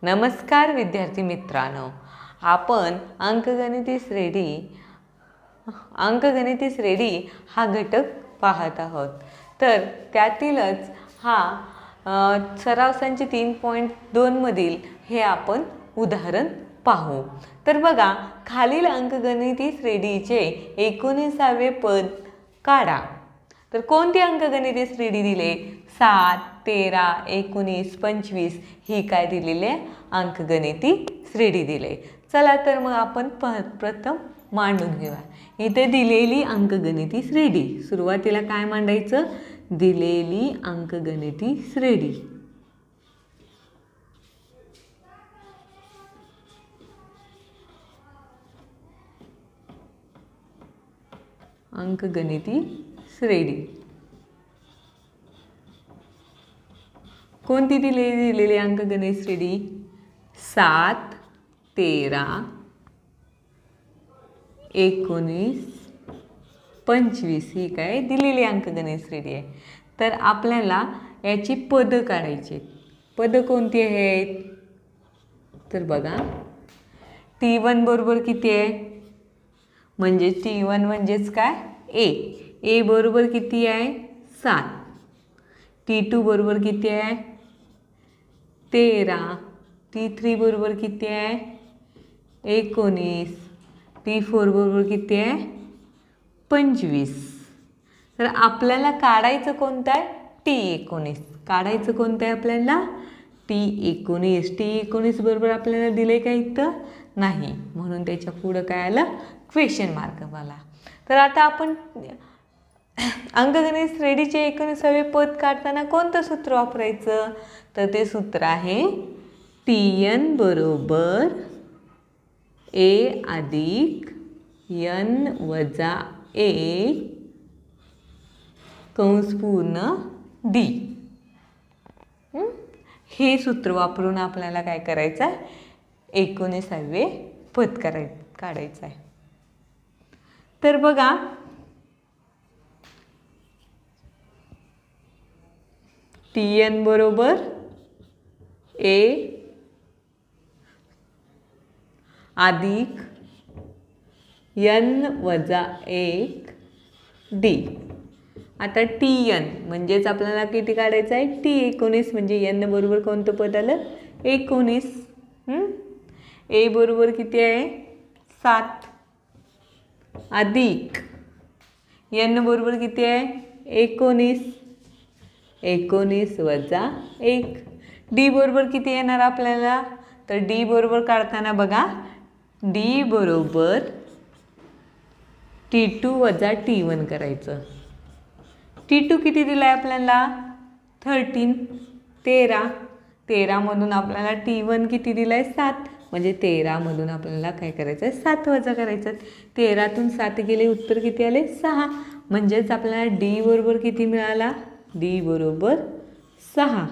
नमस्कार विद्यार्थी मित्रांनो, आपण अंकगणिती श्रेणी हा घटक पाहत आहोत। तर त्यातीलच हा सराव संच 3.2 मधील हे आपण उदाहरण पाहू। तर बघा, खालील अंकगणिती श्रेणीचे 19वे पद काढा। तर कोणती अंकगणिती श्रेणी दिले? 7, 13, 19, 25 ही काय दिलेली आहे? अंकगणिती श्रेणी दिले। चला तर मग आपण प्रथम मांडून घेऊया। इथे दिलेली अंकगणिती श्रेणी, सुरुवातीला काय मांडायचं? दिलेली अंकगणिती श्रेणी। अंकगणिती श्रेणी कोणती दिलेली अंकगणित श्रेणी? 7, 13, 19, 25 ही काय दिलेली अंकगणित श्रेणी आहे। तर आपल्याला याची पद काढायची। पद कोणती आहेत? तर बघा, T1 बरोबर किती आहे? म्हणजे T1 म्हणजेच काय? A बरोबर किती आहे? 7। T2 बरोबर किती आहे? 13। T3 बरोबर किती आहे? 19। T4 बरोबर किती आहे? 25। तर आपल्याला काढायचं कोणतं आहे? T19 काढायचं कोणतं आहे आपल्याला? T19 T19 बरोबर आपल्याला दिले का इथं? नाही, म्हणून त्याच्या पुढं काय आलं? क्वेश्चन मार्क मला। तर आता आपण अंकगणित श्रेणीचे 19वे पद काढताना कोणतं सूत्र वापरायचं? तर ते सूत्र आहे Tn बरोबर A अधिक n वजा 1 कंस पूर्ण D। हे सूत्र वापरून आपल्याला काय करायचं आहे? 19वे पद काढायचं आहे। तर बघा, Tn बरोबर A अधिक n वजा 1 D। आता Tn म्हणजेच आपल्याला किती काढायचं आहे? T19 म्हणजे n बरोबर कोणतं पद आलं? 19। A बरोबर किती आहे? 7 अधिक n बरोबर किती आहे? 19 वजा 1। D बरोबर किती येणार आपल्याला? तर D बरोबर काढताना बघा, D बरोबर T2 वजा T1 करायचं। T2 किती दिला आहे आपल्याला? 13 मधून आपल्याला T1 किती दिला आहे? 7। म्हणजे 13 मधून आपल्याला काय करायचं आहे? 7 वजा करायचं। 13तून 7 गेले, उत्तर किती आले? 6। म्हणजेच आपल्याला D बरोबर किती मिळाला? D बरोबर 6।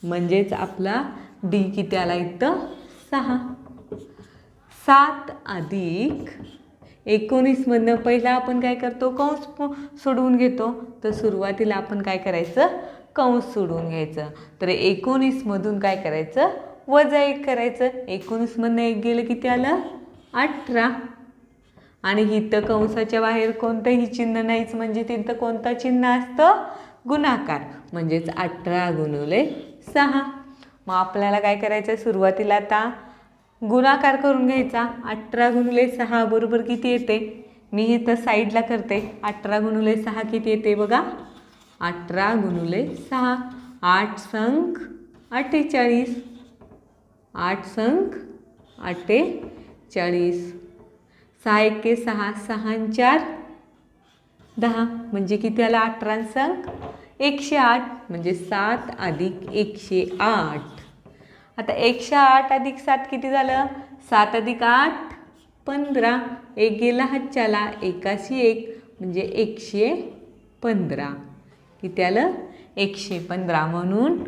म्हणजेच आपला D किती आला इथं? 6। 7 अधिक 19 मधनं पहिला आपण काय करतो? कंस सोडवून घेतो। तर सुरुवातीला आपण काय करायचं? कंस सोडवून घ्यायचं। तर 19 मधून काय करायचं? वजा 1 करायचं। 19 मधनं 1 गेलं, किती आलं? 18। आणि इथं कंसाच्या बाहेर कोणतंही चिन्ह नाहीच, म्हणजे तिथं कोणतं चिन्ह असतं? गुणाकार। म्हणजेच 18 गुणिले 6। मग आपल्याला काय करायचं? सुरुवातीला आता गुणाकार करून घ्यायचा। 18 गुणिले 6 बरोबर किती येते? मी इथं साईडला करते। 18 गुणिले 6 किती येते बघा? 18 गुणिले 6 8 संख 48। 8 संख 48। 6 एके 6, 6 आणि 4 10। म्हणजे किती आला? 18 संख 108। म्हणजे 7 अधिक 108। आता 108 अधिक 7 किती झालं? 7 अधिक 8 15। 1 गेला हातच्याला, 1 म्हणजे 115। किती आलं? 115। म्हणून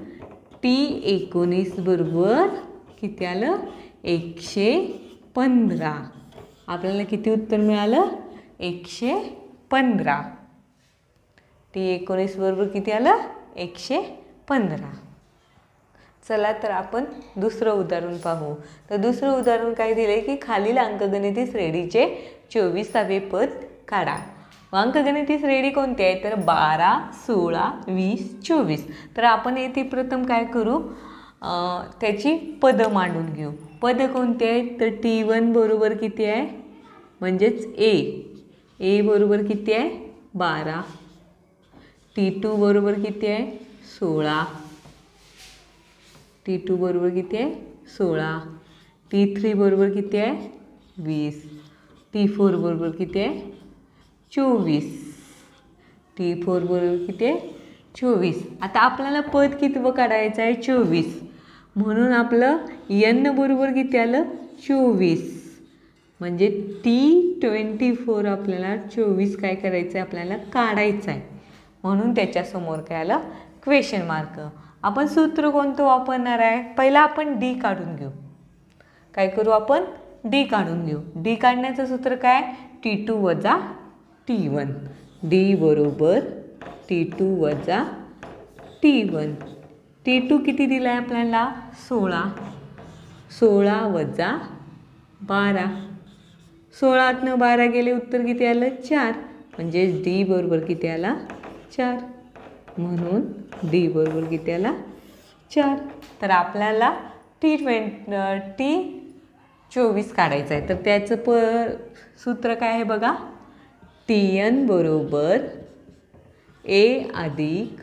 T19 बरोबर किती आलं? 115। आपल्याला किती उत्तर मिळालं? 115। T19 बरोबर किती आलं? 115। चला तर आपण दुसरं उदाहरण पाहू. तर दुसरं उदाहरण काय दिले की खालील अंकगणिती श्रेणीचे 24वे पद काढा. अंकगणिती श्रेणी कोणती आहे तर 12, 16, 20, 24. तर आपण येथे प्रथम काय करू त्याची पद मांडून घेऊ. पद कोणते आहेत तर T1 बरोबर किती आहे म्हणजेच ए बरोबर किती आहे 12, T2 बरोबर किती आहे 16, T2 बरोबर किती आहे 16, T3 बरोबर किती आहे 20, T4 बरोबर किती आहे 24, T4 बरोबर किती आहे 24. आता आपल्याला पद कितवं काढायचं आहे 24. म्हणून आपलं n बरोबर किती आलं 24. म्हणजे T24 आपल्याला 24 काय करायचं आहे आपल्याला काढायचं आहे. म्हणून त्याच्यासमोर काय आलं क्वेश्चन मार्क. आपण सूत्र कोणतं वापरणार आहे पहिला आपण D काढून घेऊ. काय करू आपण D काढून घेऊ. D काढण्याचं सूत्र काय T2 वजा T1. D बरोबर T2 वजा T1. T2 किती दिला आहे आपल्याला 16, 16 वजा 12, 16तनं 12 गेले उत्तर किती आलं 4. म्हणजे D बरोबर किती आला 4. म्हणून D बरोबर किती आला 4. तर आपल्याला T24 काढायचं आहे. तर त्याचं सूत्र काय आहे बघा Tn बरोबर A अधिक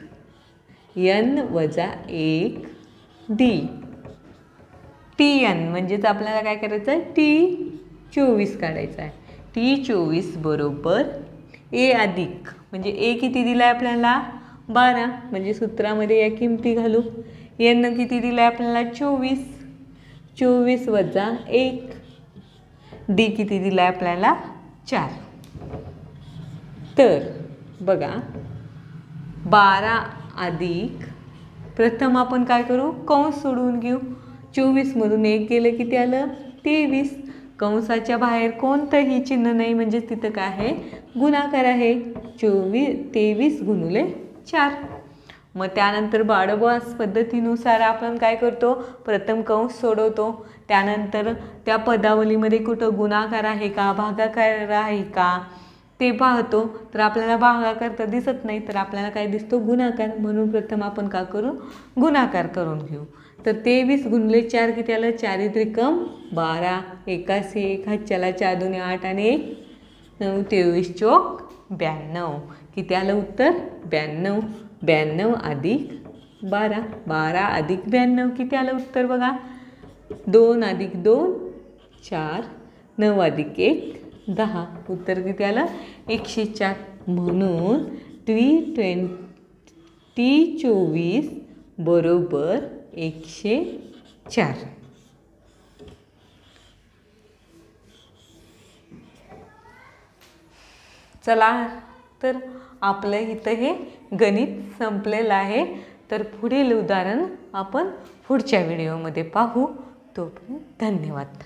n वजा 1 D. Tn म्हणजेच आपल्याला काय करायचं आहे T24 काढायचं आहे. T24 बरोबर A अधिक म्हणजे A किती दिला आहे आपल्याला 12. म्हणजे सूत्रामध्ये या किमती घालू. n किती दिला आहे आपल्याला 24, 24 वजा 1. D किती दिला आहे आपल्याला 4. तर बघा 12 अधिक प्रथम आपण काय करू कंस सोडवून घेऊ. 24मधून 1 गेलं किती आलं 23. कंसाच्या बाहेर कोणतंही चिन्ह नाही म्हणजे तिथं काय आहे गुणाकार आहे. 23 गुणिले 4. मग त्यानंतर बाडोबास पद्धतीनुसार आपण काय करतो प्रथम कंस सोडवतो. त्यानंतर त्या पदावलीमध्ये कुठं गुणाकार आहे का भागाकार आहे का ते पाहतो. तर आपल्याला भागाकार तर दिसत नाही तर आपल्याला काय दिसतो गुणाकार. म्हणून प्रथम आपण काय करू गुणाकार करून घेऊ. तर 23 गुणिले 4 किती आलं 4 त्रिकम 12, 81 1 हातच्याला 4 दुने 8 आणि 1 9, 23 चोक 92. किती आलं उत्तर 92. 92 अधिक 12, 12 अधिक 92 किती आलं उत्तर बघा 2 अधिक 2 4, 9 अधिक 1 10. उत्तर किती आलं 104. म्हणून T24 बरोबर 104. चला तर आपलं इथं हे गणित संपलेलं आहे. तर पुढील उदाहरण आपण पुढच्या व्हिडिओमध्ये पाहू. तोपर्यंत धन्यवाद.